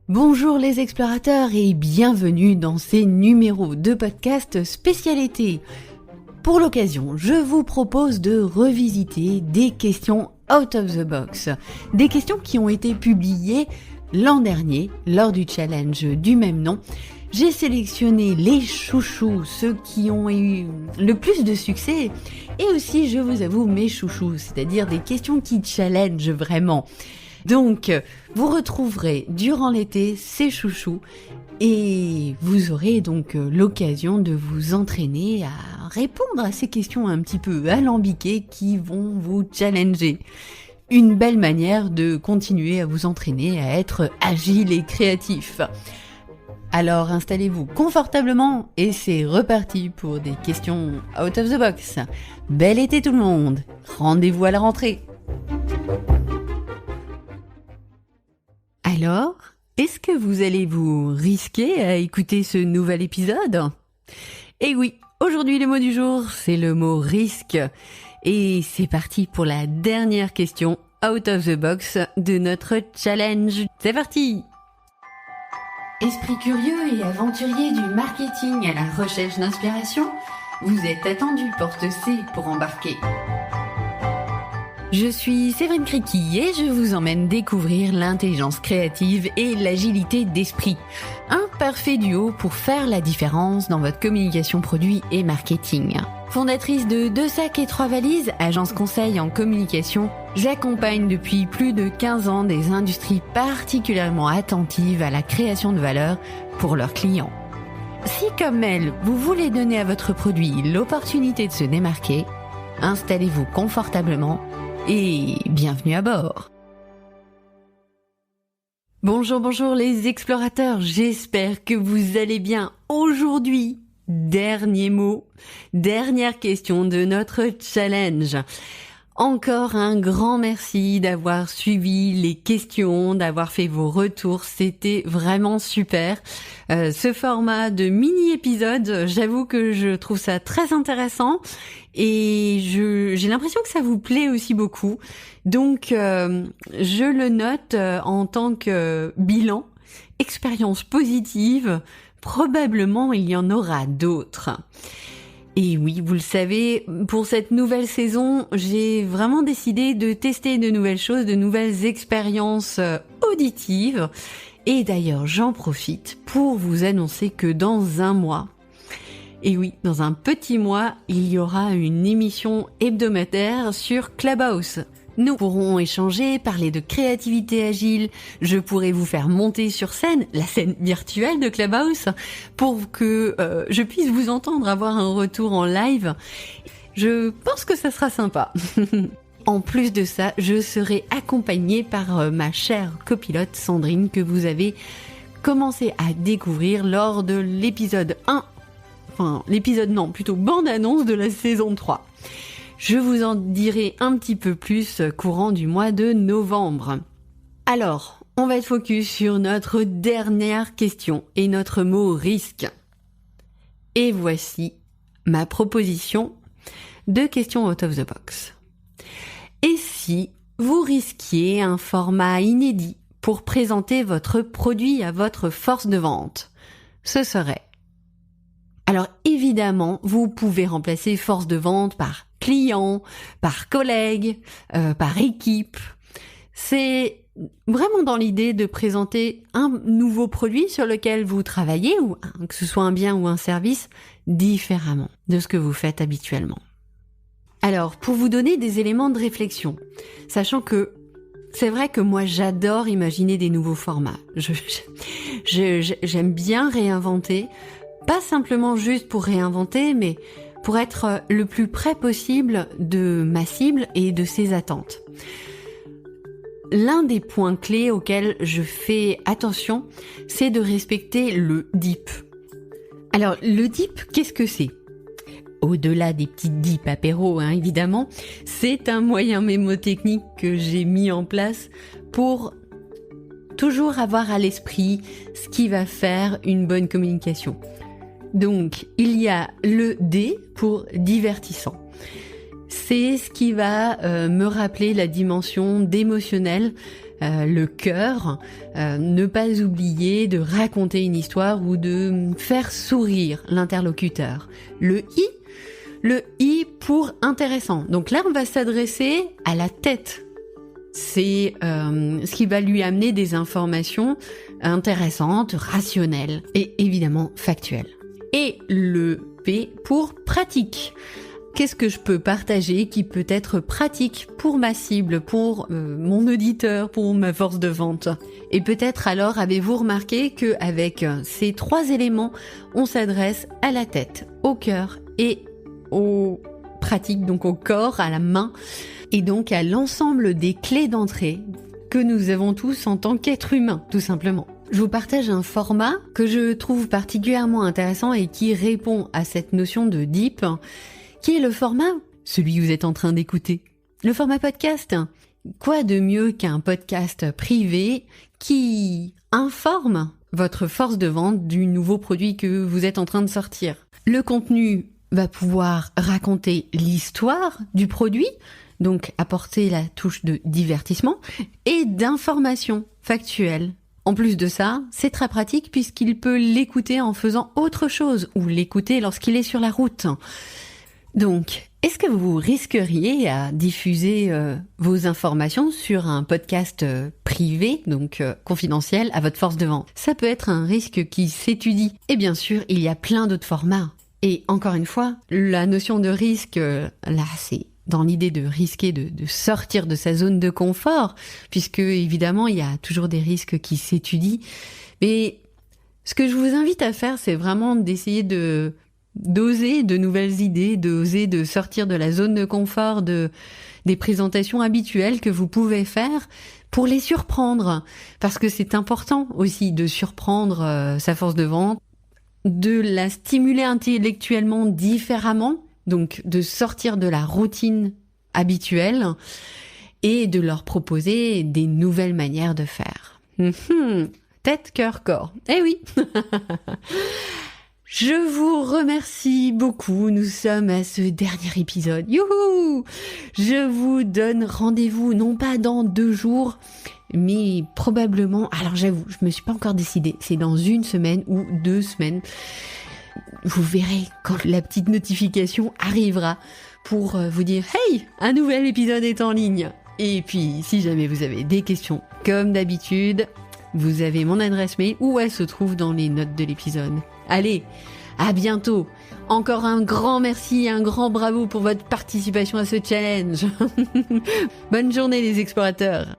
Bonjour les explorateurs et bienvenue dans ces numéros de podcast spécialité. Pour l'occasion, je vous propose de revisiter des questions out of the box, des questions qui ont été publiées l'an dernier lors du challenge du même nom. J'ai sélectionné les chouchous, ceux qui ont eu le plus de succès, et aussi, je vous avoue, mes chouchous, c'est-à-dire des questions qui challengent vraiment. Donc, vous retrouverez durant l'été ces chouchous et vous aurez donc l'occasion de vous entraîner à répondre à ces questions un petit peu alambiquées qui vont vous challenger. Une belle manière de continuer à vous entraîner à être agile et créatif. Alors installez-vous confortablement et c'est reparti pour des questions out of the box. Bel été tout le monde, rendez-vous à la rentrée. Alors, est-ce que vous allez vous risquer à écouter ce nouvel épisode ? Eh oui, aujourd'hui le mot du jour, c'est le mot risque. Et c'est parti pour la dernière question out of the box de notre challenge. C'est parti ! Esprit curieux et aventurier du marketing à la recherche d'inspiration, vous êtes attendu porte C pour embarquer. Je suis Séverine Criqui et je vous emmène découvrir l'intelligence créative et l'agilité d'esprit. Un parfait duo pour faire la différence dans votre communication produit et marketing. Fondatrice de 2 sacs et 3 valises, agence conseil en communication, j'accompagne depuis plus de 15 ans des industries particulièrement attentives à la création de valeur pour leurs clients. Si comme elle, vous voulez donner à votre produit l'opportunité de se démarquer, installez-vous confortablement et bienvenue à bord. Bonjour les explorateurs, j'espère que vous allez bien. Aujourd'hui, dernier mot, dernière question de notre challenge. Encore un grand merci d'avoir suivi les questions, d'avoir fait vos retours, c'était vraiment super. Ce format de mini-épisode, j'avoue que je trouve ça très intéressant et j'ai l'impression que ça vous plaît aussi beaucoup. Donc, je le note en tant que bilan, expérience positive, probablement il y en aura d'autres. Et oui, vous le savez, pour cette nouvelle saison, j'ai vraiment décidé de tester de nouvelles choses, de nouvelles expériences auditives. Et d'ailleurs, j'en profite pour vous annoncer que dans un mois, et oui, dans un petit mois, il y aura une émission hebdomadaire sur Clubhouse. Nous pourrons échanger, parler de créativité agile, je pourrai vous faire monter sur scène, la scène virtuelle de Clubhouse, pour que je puisse vous entendre, avoir un retour en live. Je pense que ça sera sympa. En plus de ça, je serai accompagnée par ma chère copilote Sandrine, que vous avez commencé à découvrir lors de l'épisode 1, plutôt bande-annonce de la saison 3. Je vous en dirai un petit peu plus courant du mois de novembre. Alors, on va être focus sur notre dernière question et notre mot risque. Et voici ma proposition de questions out of the box. Et si vous risquiez un format inédit pour présenter votre produit à votre force de vente ? Ce serait... Alors évidemment, vous pouvez remplacer force de vente par client, par collègue, par équipe. C'est vraiment dans l'idée de présenter un nouveau produit sur lequel vous travaillez, ou que ce soit un bien ou un service, différemment de ce que vous faites habituellement. Alors, pour vous donner des éléments de réflexion, sachant que c'est vrai que moi j'adore imaginer des nouveaux formats. J'aime bien réinventer, pas simplement juste pour réinventer, mais pour être le plus près possible de ma cible et de ses attentes. L'un des points clés auxquels je fais attention, c'est de respecter le DIP. Alors, le DIP, qu'est-ce que c'est ? Au-delà des petites dips apéro, évidemment, c'est un moyen mémotechnique que j'ai mis en place pour toujours avoir à l'esprit ce qui va faire une bonne communication. Donc, il y a le D pour divertissant. C'est ce qui va me rappeler la dimension d'émotionnel le cœur, ne pas oublier de raconter une histoire ou de faire sourire l'interlocuteur. Le I pour intéressant. Donc là, on va s'adresser à la tête. C'est ce qui va lui amener des informations intéressantes, rationnelles et évidemment factuelles. Et le P pour pratique. Qu'est-ce que je peux partager qui peut être pratique pour ma cible, pour mon auditeur, pour ma force de vente? Et peut-être alors avez-vous remarqué qu'avec ces 3 éléments, on s'adresse à la tête, au cœur et aux pratiques, donc au corps, à la main, et donc à l'ensemble des clés d'entrée que nous avons tous en tant qu'êtres humains, tout simplement. Je vous partage un format que je trouve particulièrement intéressant et qui répond à cette notion de deep, qui est le format, celui que vous êtes en train d'écouter, le format podcast. Quoi de mieux qu'un podcast privé qui informe votre force de vente du nouveau produit que vous êtes en train de sortir? Le contenu va pouvoir raconter l'histoire du produit, donc apporter la touche de divertissement et d'information factuelle. En plus de ça, c'est très pratique puisqu'il peut l'écouter en faisant autre chose ou l'écouter lorsqu'il est sur la route. Donc, est-ce que vous risqueriez à diffuser vos informations sur un podcast privé, donc confidentiel, à votre force de vente? Ça peut être un risque qui s'étudie. Et bien sûr, il y a plein d'autres formats. Et encore une fois, la notion de risque, là, c'est dans l'idée de risquer de sortir de sa zone de confort, puisque évidemment, il y a toujours des risques qui s'étudient. Mais ce que je vous invite à faire, c'est vraiment d'essayer d'oser de nouvelles idées, d'oser de sortir de la zone de confort des présentations habituelles que vous pouvez faire pour les surprendre. Parce que c'est important aussi de surprendre sa force de vente, de la stimuler intellectuellement différemment, donc de sortir de la routine habituelle et de leur proposer des nouvelles manières de faire. Tête, cœur, corps. Eh oui. Je vous remercie beaucoup. Nous sommes à ce dernier épisode. Youhou! Je vous donne rendez-vous non pas dans 2 jours, mais probablement, alors j'avoue, je me suis pas encore décidée. C'est dans 1 semaine ou 2 semaines. Vous verrez quand la petite notification arrivera pour vous dire « Hey, un nouvel épisode est en ligne !» Et puis, si jamais vous avez des questions, comme d'habitude, vous avez mon adresse mail où elle se trouve dans les notes de l'épisode. Allez, à bientôt. Encore un grand merci et un grand bravo pour votre participation à ce challenge. Bonne journée les explorateurs.